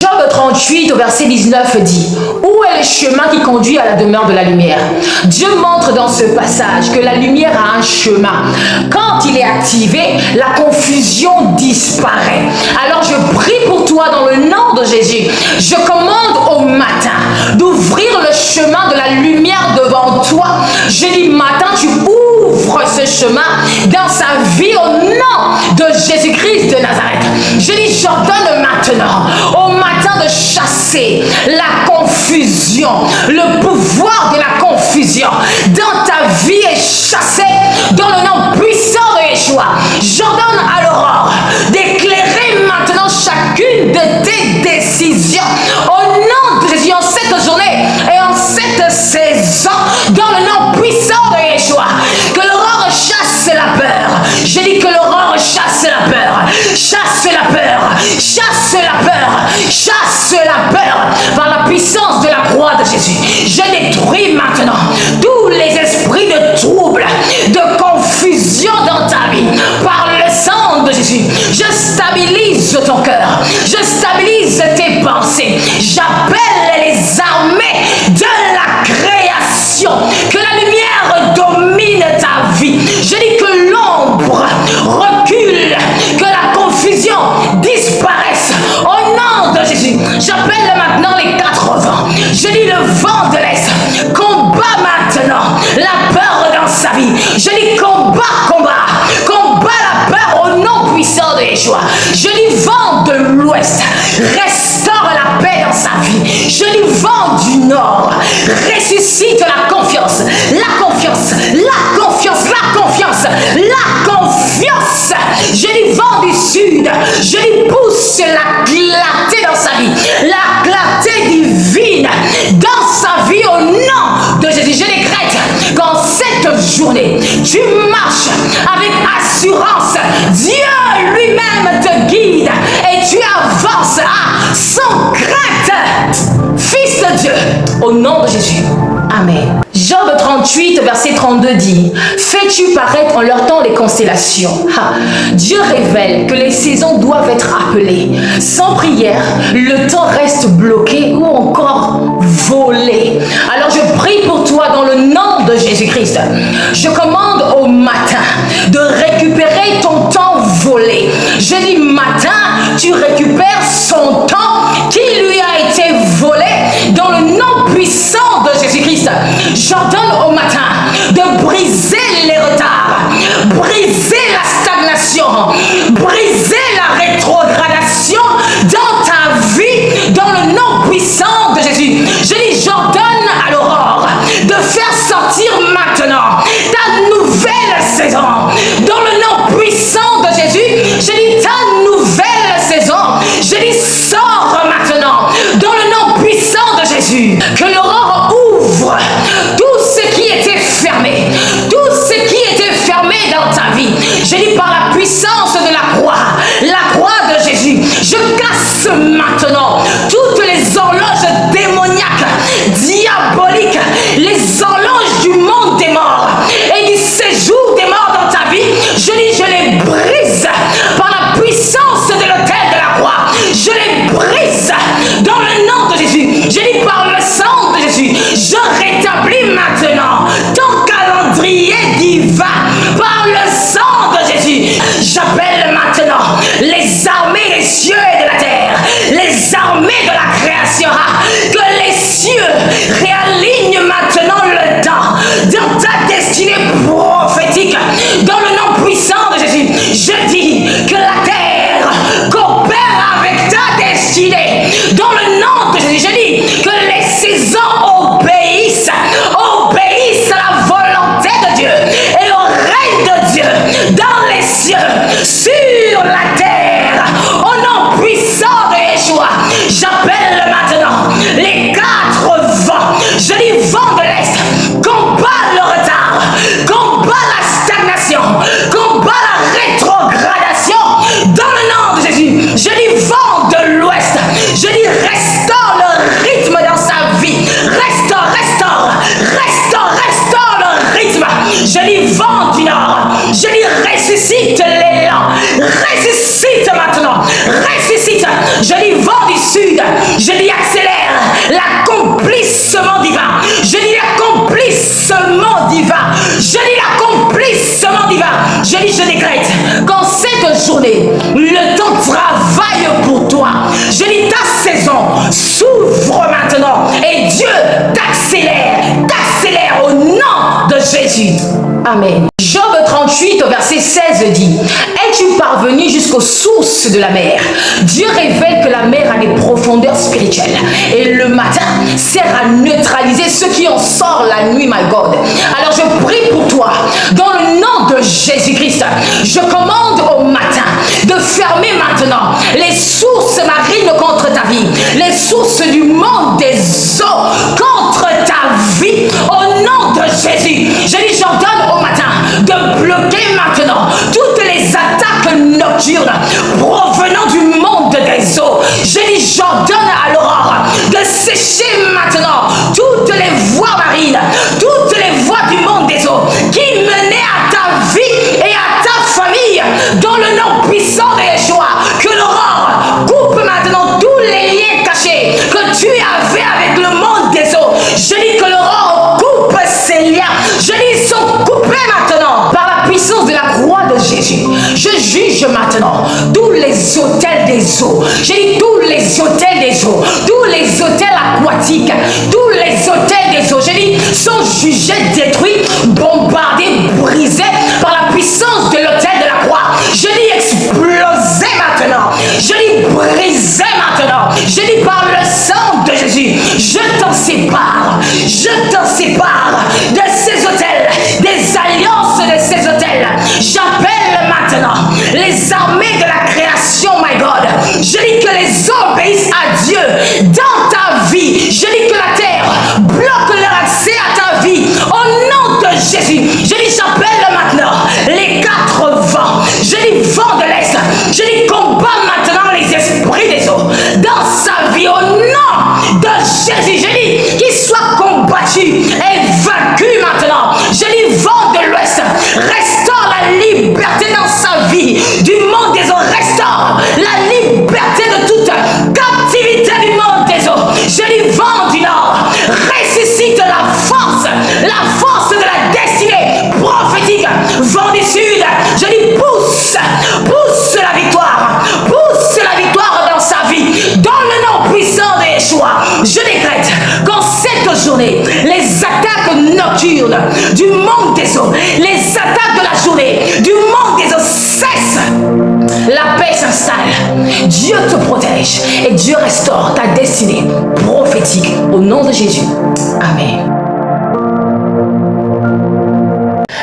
Job 38 au verset 19 dit: où est le chemin qui conduit à la demeure de la lumière? Dieu montre dans ce passage que la lumière a un chemin. Quand il est activé, la confusion disparaît. Alors je prie pour toi dans le nom de Jésus. Je commande au matin d'ouvrir le chemin de la lumière devant toi. Je dis matin, tu ouvres ce chemin dans sa vie au nom de Jésus-Christ de Nazareth. Je dis, j'ordonne maintenant au matin de chasser la confusion. Le pouvoir de la confusion dans ta vie est chassé dans le nom puissant de Yeshua. J'ordonne à l'aurore d'éclairer maintenant chacune de tes décisions au nom de Jésus en cette journée et en cette saison dans le nom puissant de Yeshua. Que l'aurore chasse la peur. Je dis que l'aurore chasse la peur. Chasse la peur. Chasse la peur. Chasse la peur par la puissance de la croix de Jésus. Je détruis maintenant tous les esprits de trouble, de confusion dans ta vie par le sang de Jésus. Je stabilise ton cœur. Je stabilise tes pensées. J'appelle les armées de la création. Que la lumière domine ta vie. Je dis que l'ombre recule, que la confusion disparaisse au nom de Jésus. J'appelle maintenant les 4 vents. Je dis le vent de l'Est combat maintenant la peur dans sa vie. Je dis combat la peur au nom puissant de Yeshua. Je dis vent de l'Ouest, restaure la paix dans sa vie. Je dis vent du Nord, ressuscite la confiance, la confiance, la confiance, la confiance, la confiance. Je dis vent du Sud, je dis pousse la clarté dans sa vie, la clarté divine dans sa vie au nom de Jésus. Je décrète qu'en cette journée, tu marches avec assurance. Dieu lui-même te guide et tu avances sans crainte. Fils de Dieu, au nom de Jésus. Amen. Job 38, verset 32 dit: fais-tu paraître en leur temps les constellations? Dieu révèle que les saisons doivent être appelées. Sans prière, le temps reste bloqué ou encore volé. Alors je prie pour toi dans le nom de Jésus-Christ. Je commande au matin de récupérer ton temps volé. Je dis matin, tu récupères son temps qui lui a été volé dans le nom puissant de Jésus-Christ. J'ordonne au matin de briser les retards, briser la stagnation, briser la rétrogradation dans ta vie, dans le nom puissant de Jésus. Je dis, j'ordonne à l'aurore de faire sortir maintenant ta nouvelle saison, dans le nom puissant de Jésus. Je dis, ta nouvelle saison, je dis, sors maintenant, dans le nom puissant de Jésus. Que l'aurore ouvre tout ce qui était fermé, tout ce qui était fermé dans ta vie. Je dis par la puissance de la croix de Jésus, je casse maintenant toutes les horloges démoniaques, diaboliques, les horloges du monde des morts et du séjour des morts dans ta vie. Je dis, je les brise par la puissance de l'autel de la croix. Je les brise dans le nom de Jésus. Je dis par le sang de Jésus, je rétablis maintenant ton calendrier divin par le sang de Jésus. J'appelle maintenant les armées des cieux et de la terre, les armées de l'accomplissement divin. Je dis l'accomplissement divin. Je dis l'accomplissement divin. Je dis, je décrète qu'en cette journée, le temps travaille pour toi. Je dis, ta saison s'ouvre maintenant et Dieu t'accélère au nom de Jésus. Amen. Job 38 au verset 16 dit: es-tu parvenu jusqu'aux sources de la mer? Dieu révèle que la mer a des profondeurs spirituelles et le matin sert à neutraliser ceux qui en sortent la nuit, my God. Alors je prie pour toi dans le nom de Jésus-Christ. Je commande au matin de fermer maintenant les sources marines contre ta vie, les sources du monde des eaux contre ta vie au nom de Jésus. Je dis, j'ordonne au matin de bloquer maintenant toutes les attaques nocturnes provenant du monde des eaux. Je dis, j'ordonne à l'aurore de sécher maintenant toutes les voies marines, toutes les voies du monde des eaux qui menaient à ta vie et à ta famille dans le nom puissant de Yeshua. Que l'aurore coupe maintenant tous les liens cachés que tu avais avec le monde des eaux. Je dis que l'aurore coupe ces liens. Je dis, ils sont coupés maintenant par la puissance de la croix de Jésus. Je juge maintenant tous les hôtels des eaux. Je dis tous les hôtels des eaux, tous les hôtels aquatiques, tous les hôtels des eaux. Je dis, sont jugés, détruits, bombardés, brisés par la puissance de l'hôtel de la croix. Je dis exploser maintenant. Je dis briser maintenant. Je dis par le sang de Jésus, je t'en sépare. Je t'en sépare de ces hôtels, des alliances de ces hôtels. J'appelle maintenant les armées de la création, my God. Je dis que les hommes obéissent à Dieu dans ta vie. Je dis que la terre bloque leur accès à ta vie au nom de Jésus. Je dis, j'appelle maintenant les quatre vents. Je dis vent de l'Est. Je dis combat maintenant les esprits des eaux dans sa vie au nom de Jésus. Je dis qu'ils soient combattus et vaincus maintenant. Je dis vent de l'Ouest, restaure la liberté dans sa vie du monde des eaux. Restaure la liberté de toute captivité du monde des eaux. Je dis vent du Nord, ressuscite la force de la destinée prophétique. Vent du Sud, je dis pousse la victoire dans sa vie dans le nom puissant de Yeshua. Je décrète qu'en cette journée, les attaques nocturnes du monde des eaux, les attaques de la journée du monde des eaux cessent. La paix s'installe. Dieu te protège et Dieu restaure ta destinée prophétique au nom de Jésus. Amen.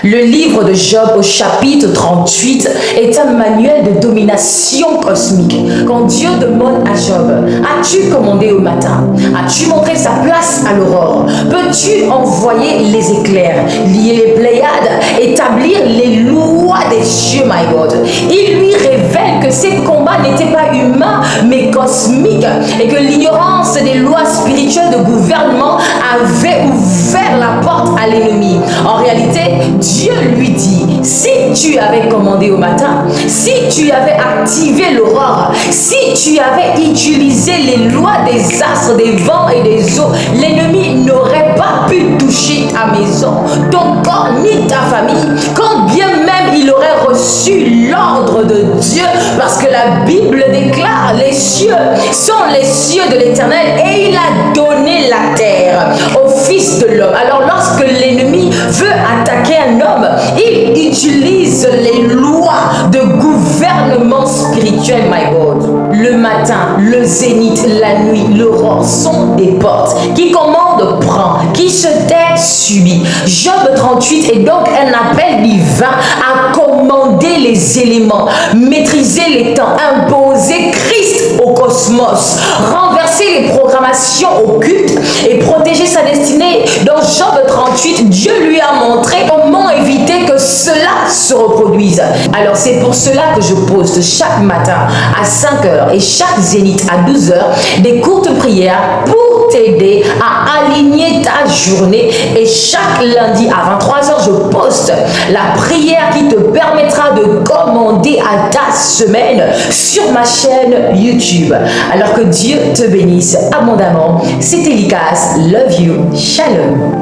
Le livre de Job au chapitre 38 est un manuel de domination cosmique. Quand Dieu demande à Job, as-tu commandé au matin? As-tu montré sa place à l'aurore? Peux-tu envoyer les éclairs, lier les Pléiades, établir les lois des cieux, my God? Il lui révèle que ces combats n'étaient pas humains, mais cosmiques, et que l'ignorance des lois spirituelles de gouvernement avait ouvert la porte à l'ennemi. En réalité, Dieu lui dit, si tu avais commandé au matin, si tu avais activé l'aurore, si tu avais utilisé les lois des astres, des vents et des eaux, l'ennemi n'aurait pas pu toucher ta maison, ton corps ni ta famille, quand bien même il aurait reçu l'ordre de Dieu, parce que la Bible déclare, les cieux sont les cieux de l'Éternel et il a donné la terre au Fils de l'homme. Alors lorsque l'ennemi veut attaquer un homme, il utilise les lois de gouvernement spirituel, my God. Le matin, le zénith, la nuit, l'aurore sont des portes. Qui commande prend, qui se tait subit. Job 38 est donc un appel divin à commander les éléments, maîtriser les temps, imposer Christ au cosmos, renverser les programmations occultes et protéger sa destinée. Dans Job 38, Dieu lui a montré comment éviter que cela se reproduise. Alors c'est pour cela que je poste chaque matin à 5 h et chaque zénith à 12 h des courtes prières pour t'aider à aligner ta journée. Et chaque lundi à 23h, je poste la prière qui te permettra de commander à ta semaine sur ma chaîne YouTube. Alors que Dieu te bénisse abondamment. C'était Likas. Love you. Shalom.